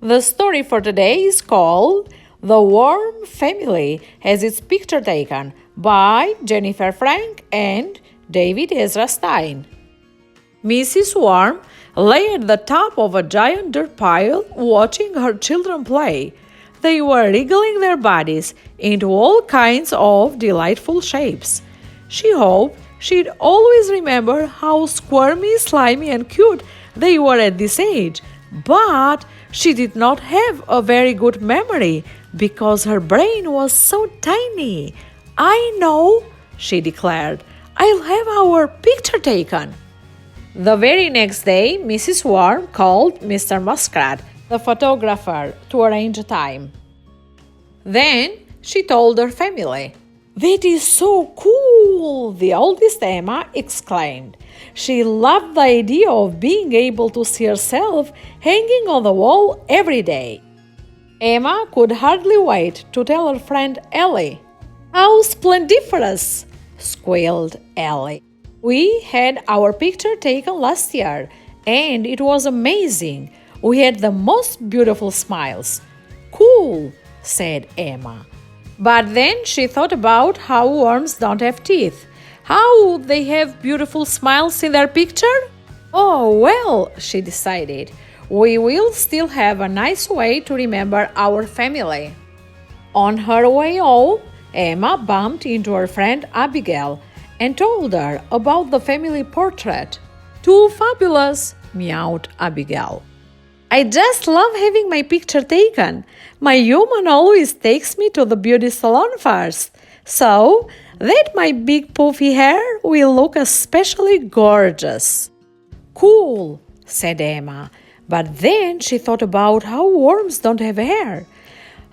The story for today is called The Worm Family Has Its Picture Taken by Jennifer Frank and David Ezra Stein. Mrs. Worm lay at the top of a giant dirt pile watching her children play. They were wriggling their bodies into all kinds of delightful shapes. She hoped she'd always remember how squirmy, slimy, and cute they were at this age, but she did not have a very good memory because her brain was so tiny. "I know," she declared. "I'll have our picture taken." The very next day, Mrs. Worm called Mr. Muskrat, the photographer, to arrange a time. Then she told her family. "That is so cool!" the oldest Emma exclaimed. She loved the idea of being able to see herself hanging on the wall every day. Emma could hardly wait to tell her friend Ellie. "How splendiferous!" squealed Ellie. "We had our picture taken last year, and it was amazing. We had the most beautiful smiles." "Cool," said Emma. But then she thought about how worms don't have teeth. How would they have beautiful smiles in their picture? "Oh, well," she decided, "we will still have a nice way to remember our family." On her way home, Emma bumped into her friend Abigail and told her about the family portrait. "Too fabulous," meowed Abigail. "I just love having my picture taken. My human always takes me to the beauty salon first, so that my big puffy hair will look especially gorgeous." "Cool," said Emma, but then she thought about how worms don't have hair.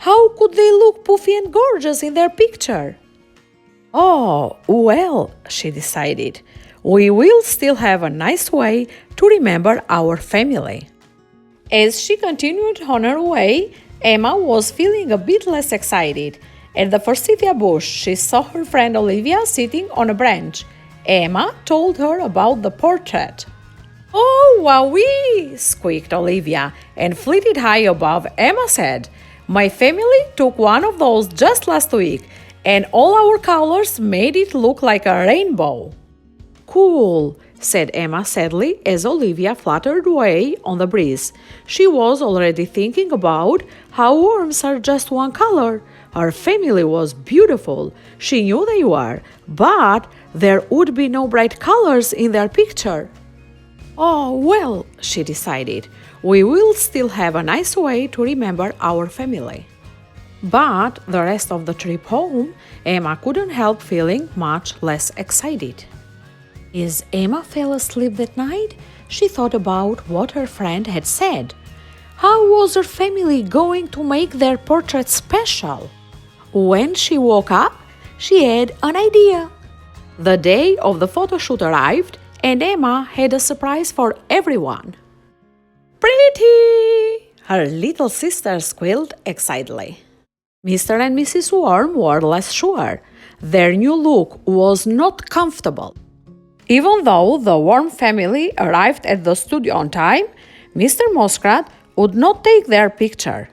How could they look puffy and gorgeous in their picture? "Oh, well," she decided, "we will still have a nice way to remember our family." As she continued on her way, Emma was feeling a bit less excited. At the forsythia bush, she saw her friend Olivia sitting on a branch. Emma told her about the portrait. "Oh, wowee!" squeaked Olivia and flitted high above Emma's head. "My family took one of those just last week, and all our colors made it look like a rainbow." "Cool," said Emma sadly as Olivia fluttered away on the breeze. She was already thinking about how worms are just one color. Her family was beautiful. She knew they were, but there would be no bright colors in their picture. "Oh, well," she decided, "we will still have a nice way to remember our family." But the rest of the trip home, Emma couldn't help feeling much less excited. As Emma fell asleep that night, she thought about what her friend had said. How was her family going to make their portrait special? When she woke up, she had an idea. The day of the photo shoot arrived, and Emma had a surprise for everyone. "Pretty!" her little sister squealed excitedly. Mr. and Mrs. Worm were less sure. Their new look was not comfortable. Even though the Worm family arrived at the studio on time, Mr. Muskrat would not take their picture.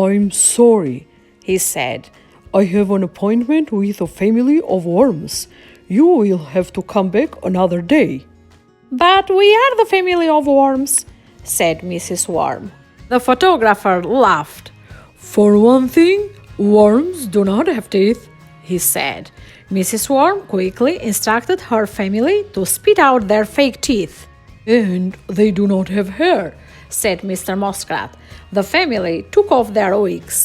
"I'm sorry," he said. "I have an appointment with a family of worms. You will have to come back another day." "But we are the family of worms," said Mrs. Worm. The photographer laughed. "For one thing, worms do not have teeth," he said. Mrs. Worm quickly instructed her family to spit out their fake teeth. "And they do not have hair," said Mr. Muskrat. The family took off their wigs.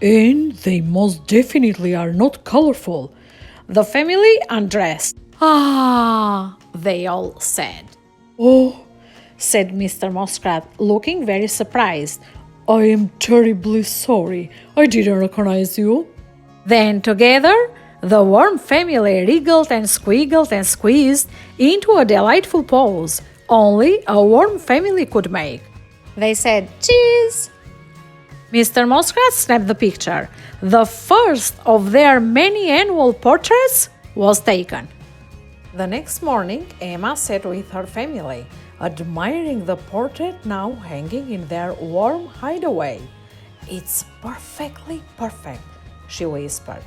"And they most definitely are not colorful." The family undressed. "Ah," they all said. "Oh," said Mr. Muskrat, looking very surprised. "I am terribly sorry. I didn't recognize you." Then together, the Worm family wriggled and squiggled and squeezed into a delightful pose only a worm family could make. They said, "Cheese!" Mr. Muskrat snapped the picture. The first of their many annual portraits was taken. The next morning, Emma sat with her family. admiring the portrait now hanging in their warm hideaway. "It's perfectly perfect," she whispered,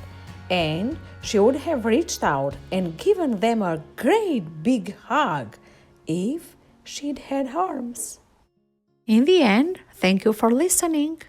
and she would have reached out and given them a great big hug if she'd had arms. In the end, thank you for listening.